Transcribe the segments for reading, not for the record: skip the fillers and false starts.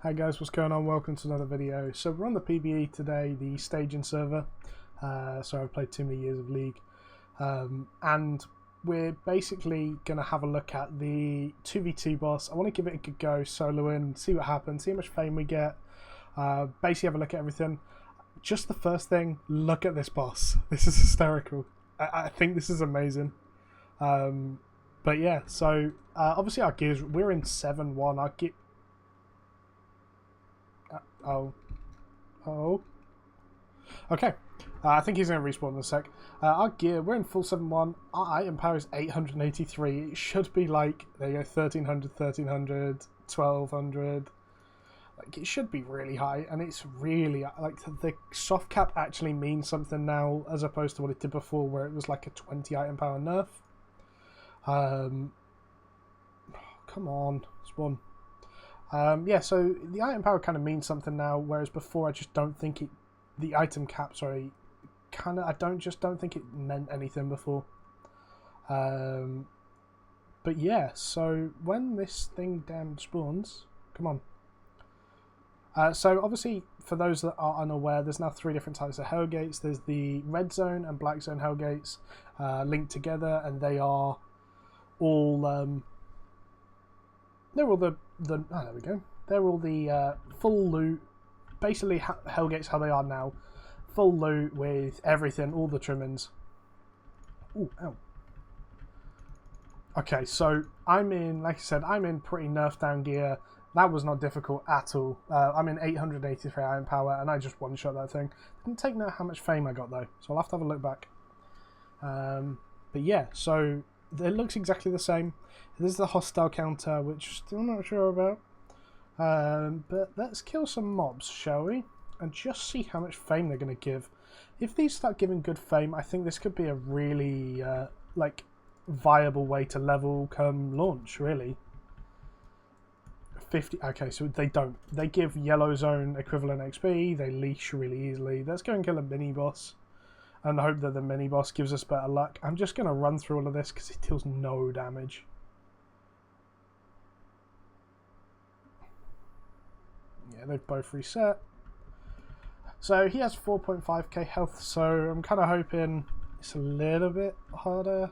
Hi guys, what's going on? Welcome to another video. So we're on the PBE today, the staging server. So I've played too many years of League. And we're basically going to have a look at the 2v2 boss. I want to give it a good go, solo in, see what happens, see how much fame we get. Basically have a look at everything. Just the first thing, look at this boss. This is hysterical. I think this is amazing. But yeah, so obviously our gears, we're in 7-1. Our gear... Okay. I think he's going to respawn in a sec. Our gear, we're in full 7-1. Our item power is 883. It should be like, there you go, 1300, 1300, 1200. Like, it should be really high, and it's really, like, the soft cap actually means something now, as opposed to what it did before, where it was like a 20 item power nerf. Come on, spawn. Yeah, so the item power kind of means something now, whereas before I just don't think it, the item cap, sorry, kind of, I don't think it meant anything before. But yeah, so when this thing damn spawns, come on. So obviously, for those that are unaware, there's now 3 different types of hellgates. There's the red zone and black zone hellgates linked together, and they are all they're all the oh, there we go. They're all the full loot, basically hellgates how they are now, full loot with everything, all the trimmings. Ooh, ow. Okay, so I'm in, like I said, I'm in pretty nerfed down gear. That was not difficult at all. I'm in 883 iron power, and I just one-shot that thing. Didn't take note how much fame I got, though, so I'll have to have a look back. But yeah, so it looks exactly the same. This is the hostile counter, which still not sure about. But let's kill some mobs, shall we? And just see how much fame they're going to give. If these start giving good fame, I think this could be a really, like, viable way to level come launch, really. 50. Okay, so they don't. They give yellow zone equivalent XP. They leash really easily. Let's go and kill a mini boss and hope that the mini boss gives us better luck. I'm just going to run through all of this because it deals no damage. Yeah, they've both reset. So he has 4.5k health, so I'm kind of hoping it's a little bit harder.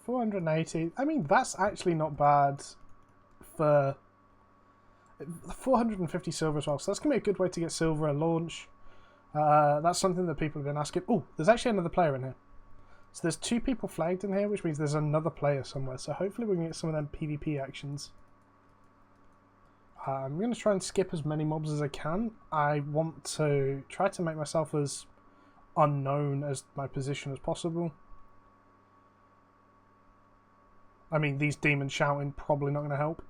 480. I mean, that's actually not bad for 450 silver as well. So that's going to be a good way to get silver at launch. That's something that people have been asking. Oh, there's actually another player in here. So there's 2 people flagged in here, which means there's another player somewhere. So hopefully we can get some of them PvP actions. I'm going to try and skip as many mobs as I can. I want to try to make myself as unknown as my position as possible. I mean, these demons shouting probably not going to help.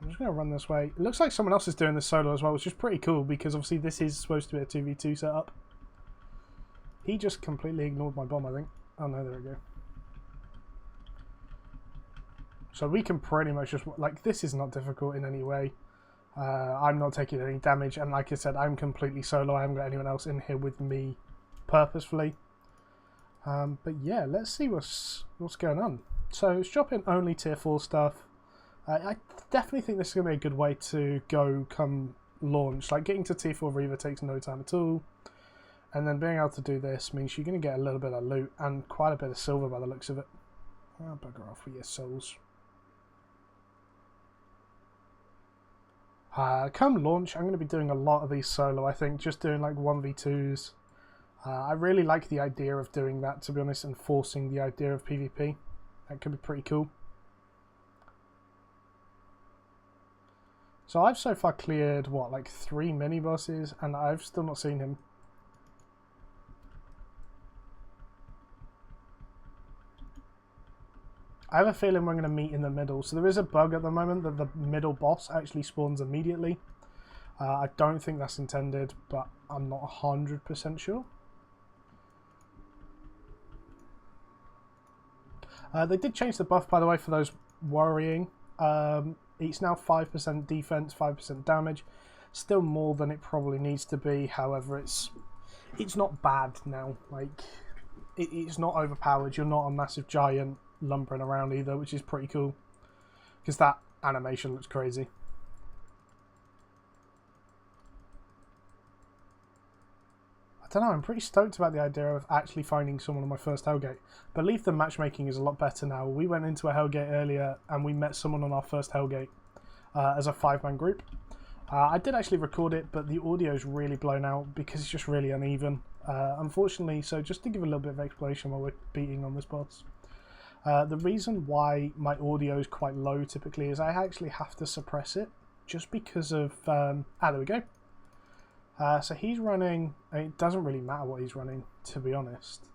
I'm just going to run this way. It looks like someone else is doing this solo as well, which is pretty cool because obviously this is supposed to be a 2v2 setup. He just completely ignored my bomb, I think. Oh no, there we go. So we can pretty much just, like, this is not difficult in any way. I'm not taking any damage, and like I said, I'm completely solo. I haven't got anyone else in here with me purposefully. But yeah, let's see what's going on. So it's dropping only tier 4 stuff. I definitely think this is going to be a good way to go come launch. Like, getting to tier 4 Reaver takes no time at all. And then being able to do this means you're going to get a little bit of loot and quite a bit of silver by the looks of it. Oh, bugger off with your souls. Come launch, I'm going to be doing a lot of these solo, I think. Just doing like 1v2s. I really like the idea of doing that, to be honest, and forcing the idea of PvP. That could be pretty cool. So I've so far cleared, what, like 3 mini-bosses, and I've still not seen him. I have a feeling we're going to meet in the middle. So there is a bug at the moment that the middle boss actually spawns immediately. I don't think that's intended, but I'm not 100% sure. They did change the buff, by the way, for those worrying. It's now 5% defense, 5% damage. Still more than it probably needs to be. However, it's not bad now. Like, it's not overpowered. You're not a massive giant lumbering around either, which is pretty cool. Because that animation looks crazy. I don't know, I'm pretty stoked about the idea of actually finding someone on my first Hellgate. I believe the matchmaking is a lot better now. We went into a Hellgate earlier and we met someone on our first Hellgate as a 5-man group. I did actually record it, but the audio is really blown out because it's just really uneven. Unfortunately, so just to give a little bit of explanation while we're beating on this boss. The reason why my audio is quite low typically is I actually have to suppress it just because of... there we go. So he's running... It doesn't really matter what he's running, to be honest.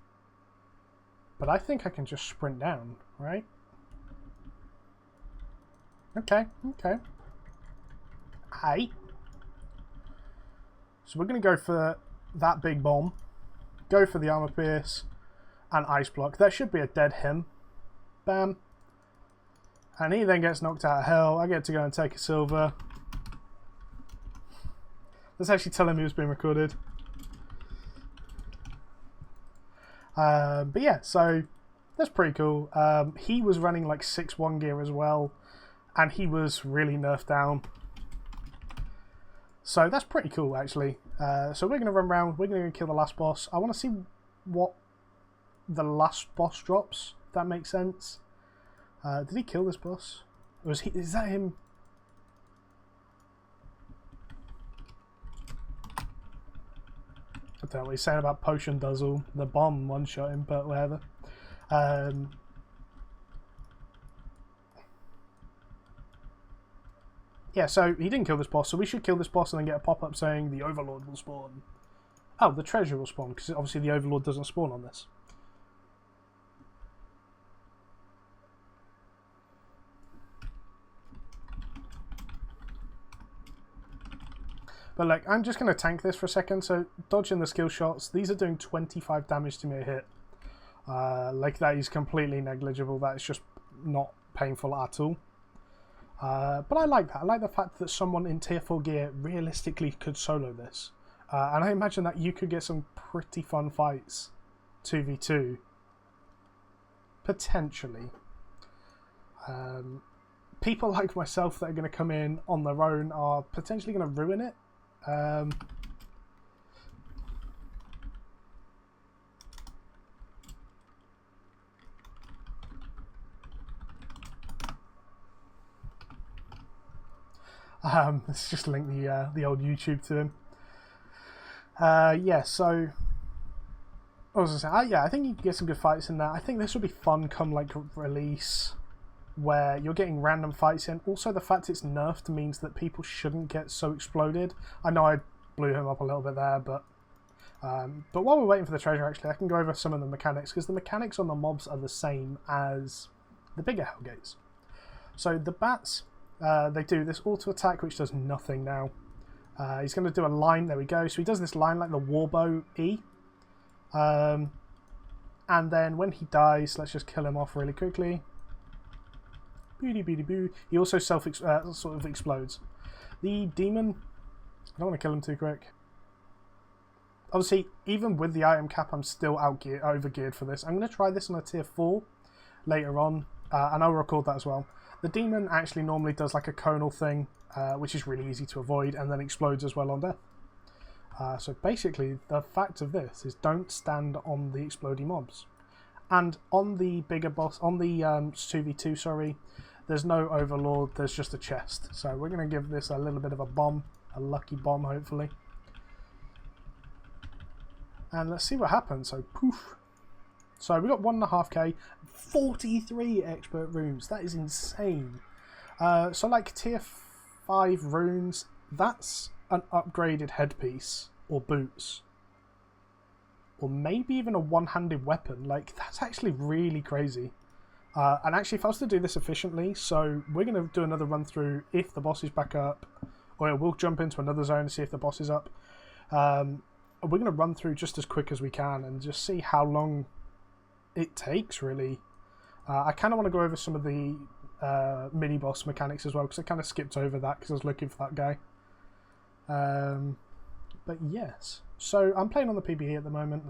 But I think I can just sprint down, right? Okay, okay. Hey. So we're going to go for that big bomb. Go for the armor pierce and ice block. There should be a dead him. Bam. And he then gets knocked out of hell. I get to go and take a silver. Let's actually tell him he was being recorded. But yeah, so that's pretty cool. He was running like 6-1 gear as well. And he was really nerfed down. So that's pretty cool, actually. So we're going to run around. We're going to kill the last boss. I want to see what the last boss drops, if that makes sense. Did he kill this boss? Or was he? Is that him? I don't know what he's saying about Potion Duzzle. The bomb one-shot him, but whatever. Yeah, so he didn't kill this boss, so we should kill this boss and then get a pop-up saying the Overlord will spawn. Oh, the treasure will spawn, because obviously the Overlord doesn't spawn on this. But like, I'm just going to tank this for a second, so dodging the skill shots. These are doing 25 damage to me a hit. Like, that is completely negligible. That is just not painful at all. But I like that. I like the fact that someone in tier 4 gear realistically could solo this. And I imagine that you could get some pretty fun fights 2v2. Potentially. People like myself that are going to come in on their own are potentially going to ruin it. Let's just link the old YouTube to him. Yeah, so I was gonna say, yeah, I think you can get some good fights in there. I think this will be fun come like release, where you're getting random fights in. Also, the fact it's nerfed means that people shouldn't get so exploded. I know I blew him up a little bit there, but while we're waiting for the treasure, actually, I can go over some of the mechanics, because the mechanics on the mobs are the same as the bigger Hellgates. So the bats, they do this auto attack, which does nothing now. He's going to do a line. There we go. So he does this line like the Warbow E. And then when he dies, let's just kill him off really quickly. Booty booty boo. He also sort of explodes. The demon, I don't want to kill him too quick. Obviously, even with the item cap, I'm still over-geared for this. I'm going to try this on a tier 4 later on, and I'll record that as well. The demon actually normally does like a conal thing, which is really easy to avoid, and then explodes as well on death. So basically, the fact of this is don't stand on the exploding mobs. And on the bigger boss, on the 2v2, sorry, there's no overlord, there's just a chest. So we're going to give this a little bit of a bomb, a lucky bomb hopefully. And let's see what happens. So poof. So we got 1.5k, 43 expert runes. That is insane. So like tier 5 runes, that's an upgraded headpiece or boots. Or maybe even a one-handed weapon. Like, that's actually really crazy. And actually, if I was to do this efficiently, so we're going to do another run through if the boss is back up, or we'll jump into another zone to see if the boss is up. We're going to run through just as quick as we can and just see how long it takes, really. I kind of want to go over some of the mini-boss mechanics as well, because I kind of skipped over that because I was looking for that guy. But yes, so I'm playing on the PBE at the moment,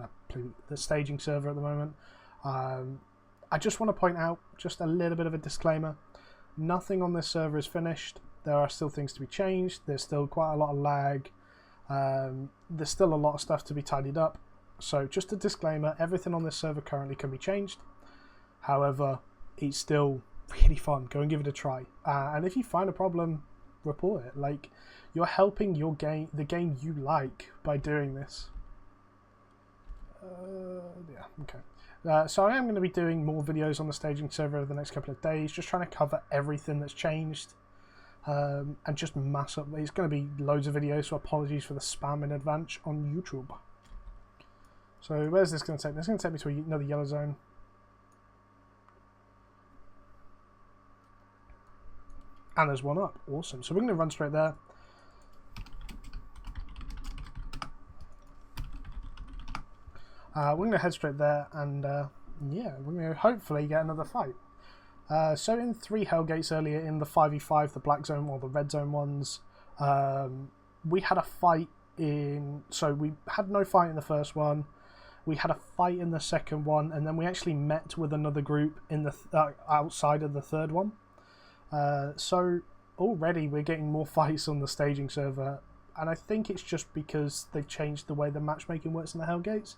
the staging server at the moment. I just want to point out just a little bit of a disclaimer. Nothing on this server is finished. There are still things to be changed. There's still quite a lot of lag. There's still a lot of stuff to be tidied up. So just a disclaimer, everything on this server currently can be changed. However, it's still really fun. Go and give it a try. And if you find a problem, report it. Like, you're helping your game, the game you like, by doing this. Yeah, okay. So I am going to be doing more videos on the staging server over the next couple of days, just trying to cover everything that's changed, and just mass up. It's going to be loads of videos, so apologies for the spam in advance on YouTube. So where's this going to take me? It's going to take me to another yellow zone. And there's one up. Awesome. So we're going to run straight there. We're going to head straight there, and yeah, we're going to hopefully get another fight. So in 3 Hellgates earlier, in the 5v5, the black zone or the red zone ones, we had a fight in... So we had no fight in the first one, we had a fight in the second one, and then we actually met with another group in the outside of the third one. So already we're getting more fights on the staging server, and I think it's just because they've changed the way the matchmaking works in the Hellgates.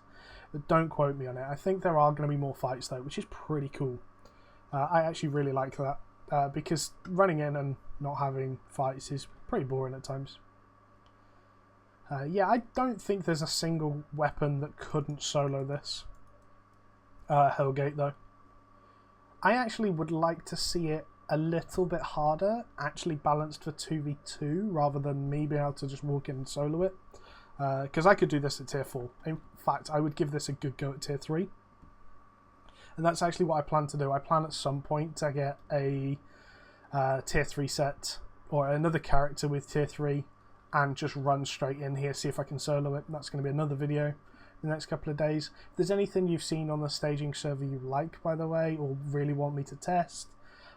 But don't quote me on it. I think there are going to be more fights though, which is pretty cool. I actually really like that, because running in and not having fights is pretty boring at times. Yeah, I don't think there's a single weapon that couldn't solo this Hellgate though. I actually would like to see it a little bit harder, actually balanced for 2v2 rather than me being able to just walk in and solo it. Because I could do this at tier 4. In fact, I would give this a good go at tier 3. And that's actually what I plan to do. I plan at some point to get a tier 3 set or another character with tier 3 and just run straight in here, see if I can solo it. And that's going to be another video in the next couple of days. If there's anything you've seen on the staging server you like, by the way, or really want me to test,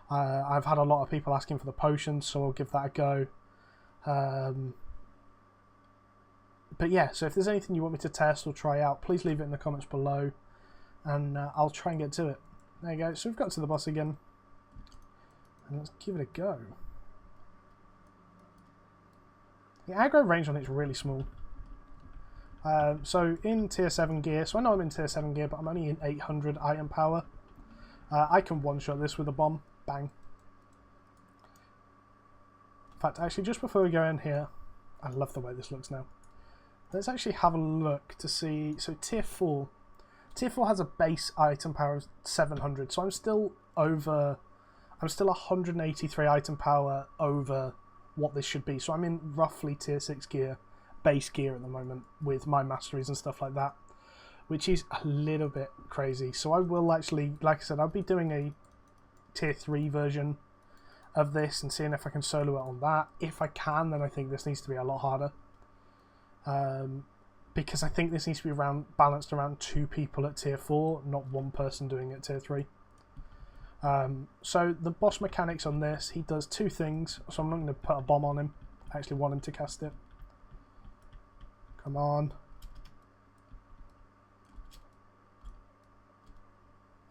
I've had a lot of people asking for the potions, so I'll give that a go. But yeah, so if there's anything you want me to test or try out, please leave it in the comments below, and I'll try and get to it. There you go, so we've got to the boss again, and let's give it a go. The aggro range on it is really small. So in tier 7 gear, so I know I'm in tier 7 gear, but I'm only in 800 item power. I can one-shot this with a bomb. Bang. In fact, actually, just before we go in here, I love the way this looks now. Let's actually have a look to see. So tier 4. Tier 4 has a base item power of 700, so I'm still 183 item power over what this should be. So I'm in roughly tier 6 gear, base gear at the moment, with my masteries and stuff like that, which is a little bit crazy. So I will actually, like I said, I'll be doing a tier 3 version of this and seeing if I can solo it on that. If I can, then I think this needs to be a lot harder, because I think this needs to be balanced around 2 people at tier 4, not 1 person doing it at tier 3. So the boss mechanics on this, he does 2 things, so I'm not going to put a bomb on him. I actually want him to cast it. Come on.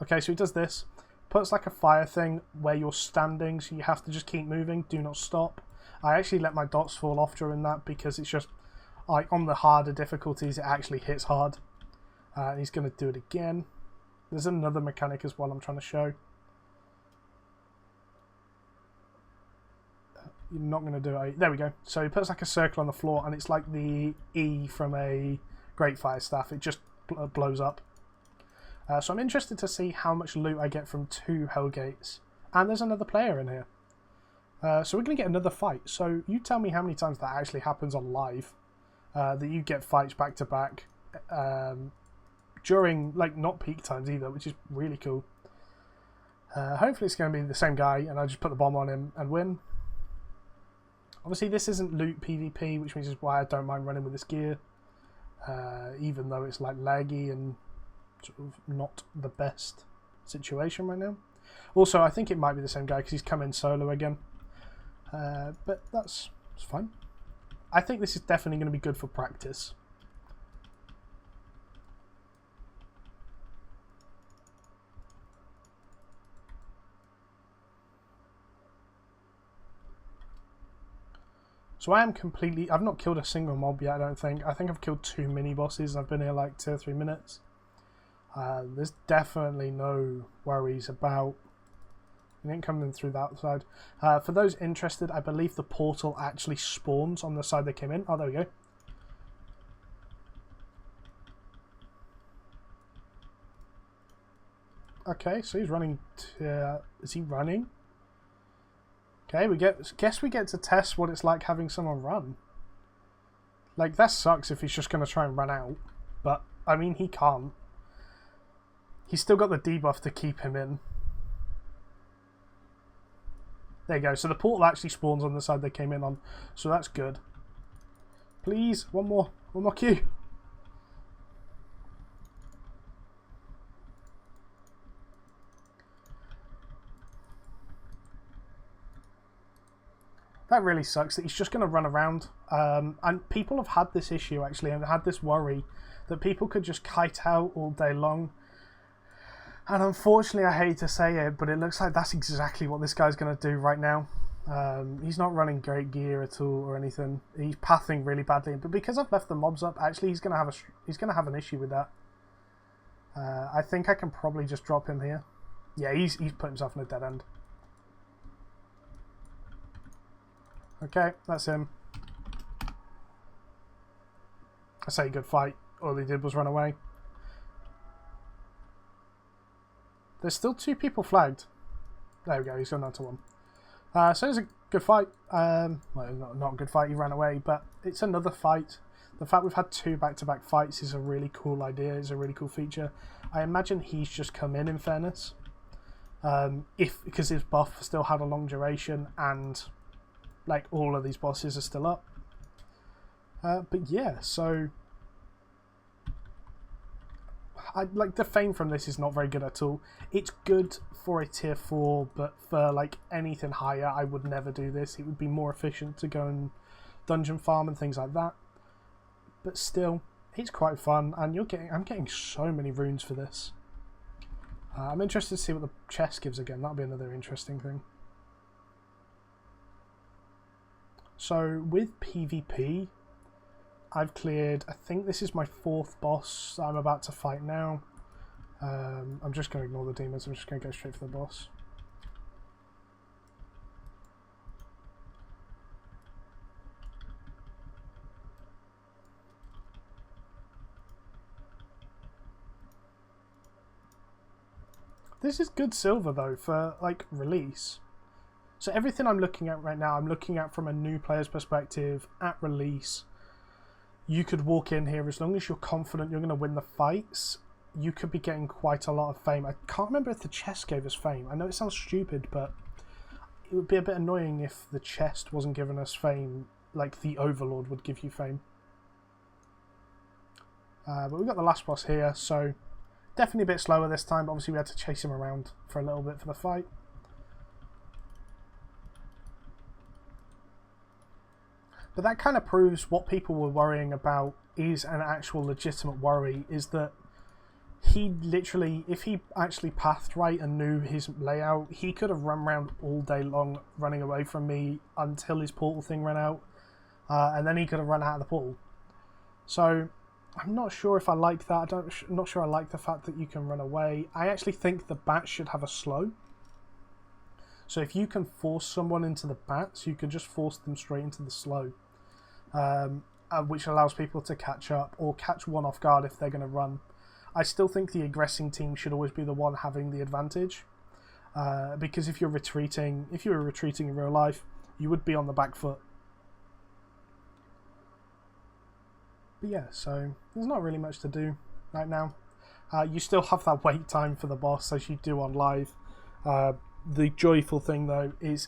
Okay, so he does this. Puts like a fire thing where you're standing, so you have to just keep moving, do not stop. I actually let my dots fall off during that because it's just, like, on the harder difficulties, it actually hits hard. And he's going to do it again. There's another mechanic as well I'm trying to show. You're not going to do it. There we go. So he puts like a circle on the floor, and it's like the E from a Great Fire Staff. It just blows up. So I'm interested to see how much loot I get from 2 Hellgates. And there's another player in here. So we're going to get another fight. So you tell me how many times that actually happens on live. That you get fights back to back. During, like, not peak times either, which is really cool. Hopefully it's going to be the same guy, and I just put the bomb on him and win. Obviously this isn't loot PvP, which means is why I don't mind running with this gear. Even though it's like laggy and sort of not the best situation right now. Also, I think it might be the same guy because he's come in solo again. But that's fine. I think this is definitely going to be good for practice. So I am completely... I've not killed a single mob yet, I don't think. I think I've killed 2 mini-bosses. I've been here like 2 or 3 minutes. There's definitely no worries about... It didn't come in through that side. For those interested, I believe the portal actually spawns on the side they came in. Oh, there we go. Okay, so he's running to... is he running? Okay, guess we get to test what it's like having someone run. Like, that sucks if he's just going to try and run out. But, I mean, he can't. He's still got the debuff to keep him in. There you go. So the portal actually spawns on the side they came in on. So that's good. Please, one more. One more queue. That really sucks that he's just going to run around. And people have had this issue, actually, and had this worry that people could just kite out all day long. And unfortunately, I hate to say it, but it looks like that's exactly what this guy's going to do right now. He's not running great gear at all or anything. He's pathing really badly, but because I've left the mobs up, actually, he's going to have an issue with that. I think I can probably just drop him here. Yeah, he's put himself in a dead end. Okay, that's him. I say good fight. All he did was run away. There's still 2 people flagged. There we go, he's gone down to 1. So it's a good fight. Well, not a good fight, he ran away, but it's another fight. The fact we've had 2 back-to-back fights is a really cool idea, it's a really cool feature. I imagine he's just come in fairness. Because his buff still had a long duration and like all of these bosses are still up. But yeah, so like the fame from this is not very good at all. It's good for a tier 4, but for like anything higher, I would never do this. It would be more efficient to go and dungeon farm and things like that. But still, it's quite fun, and I'm getting so many runes for this. I'm interested to see what the chest gives again. That'll be another interesting thing. So with PvP, I've cleared, I think this is my 4th boss that I'm about to fight now. I'm just going to ignore the demons, I'm just going to go straight for the boss. This is good silver though for like release. So everything I'm looking at right now, I'm looking at from a new player's perspective at release. You could walk in here as long as you're confident you're going to win the fights. You could be getting quite a lot of fame. I can't remember if the chest gave us fame. I know it sounds stupid, but it would be a bit annoying if the chest wasn't giving us fame, like the Overlord would give you fame. But we've got the last boss here, so definitely a bit slower this time, but obviously we had to chase him around for a little bit for the fight. But that kind of proves what people were worrying about is an actual legitimate worry, is that he literally, if he actually pathed right and knew his layout, he could have run around all day long running away from me until his portal thing ran out, and then he could have run out of the portal. So I'm not sure if I like that. I'm not sure I like the fact that you can run away. I actually think the bats should have a slow. So if you can force someone into the bats, you can just force them straight into the slow. Which allows people to catch up or catch one off guard if they're going to run. I still think the aggressing team should always be the one having the advantage, because if you were retreating in real life, you would be on the back foot. But yeah, so there's not really much to do right now. You still have that wait time for the boss as you do on live. The joyful thing though is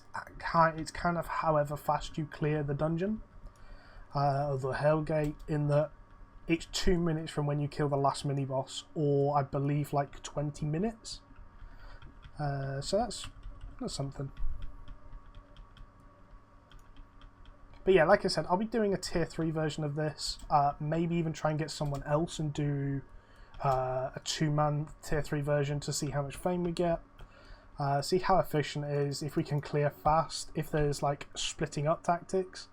it's kind of however fast you clear the dungeon. Of the Hellgate, in that it's 2 minutes from when you kill the last mini-boss, or I believe like 20 minutes. So that's something. But yeah, like I said, I'll be doing a tier 3 version of this. Maybe even try and get someone else and do a 2-man tier 3 version to see how much fame we get. See how efficient it is, if we can clear fast, if there's like splitting up tactics.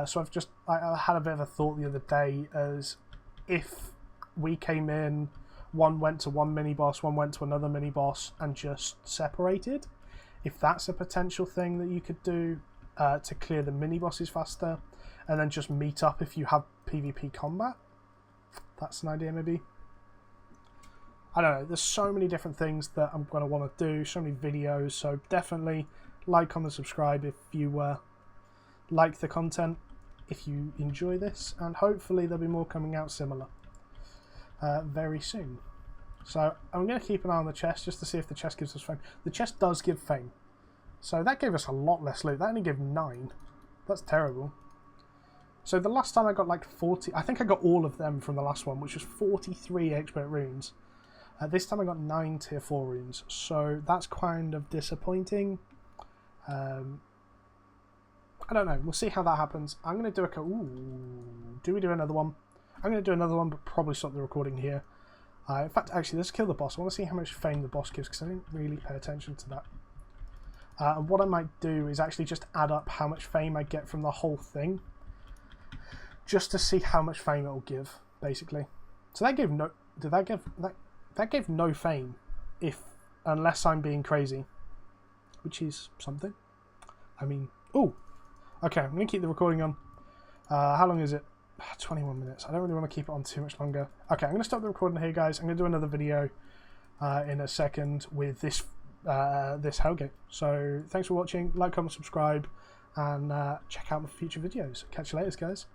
So I had a bit of a thought the other day as if we came in, one went to one mini boss, one went to another mini boss, and just separated. If that's a potential thing that you could do to clear the mini bosses faster, and then just meet up if you have PvP combat. That's an idea, maybe. I don't know. There's so many different things that I'm going to want to do. So many videos. So definitely like, comment, subscribe if you like the content, if you enjoy this, and hopefully there'll be more coming out similar very soon. So I'm going to keep an eye on the chest just to see if the chest gives us fame. The chest does give fame. So that gave us a lot less loot. That only gave 9. That's terrible. So the last time I got like 40... I think I got all of them from the last one, which was 43 expert runes. This time I got 9 tier 4 runes. So that's kind of disappointing. I don't know. We'll see how that happens. I'm going to do a... Ooh, do we do another one? I'm going to do another one, but probably stop the recording here. In fact, actually, let's kill the boss. I want to see how much fame the boss gives, because I didn't really pay attention to that. And what I might do is actually just add up how much fame I get from the whole thing, just to see how much fame it will give, basically. So that gave no... Did that give... That gave no fame, unless I'm being crazy, which is something. I mean... Ooh! Okay, I'm going to keep the recording on. How long is it? 21 minutes. I don't really want to keep it on too much longer. Okay, I'm going to stop the recording here, guys. I'm going to do another video in a second with this Hellgate. So thanks for watching. Like, comment, subscribe, and check out my future videos. Catch you later, guys.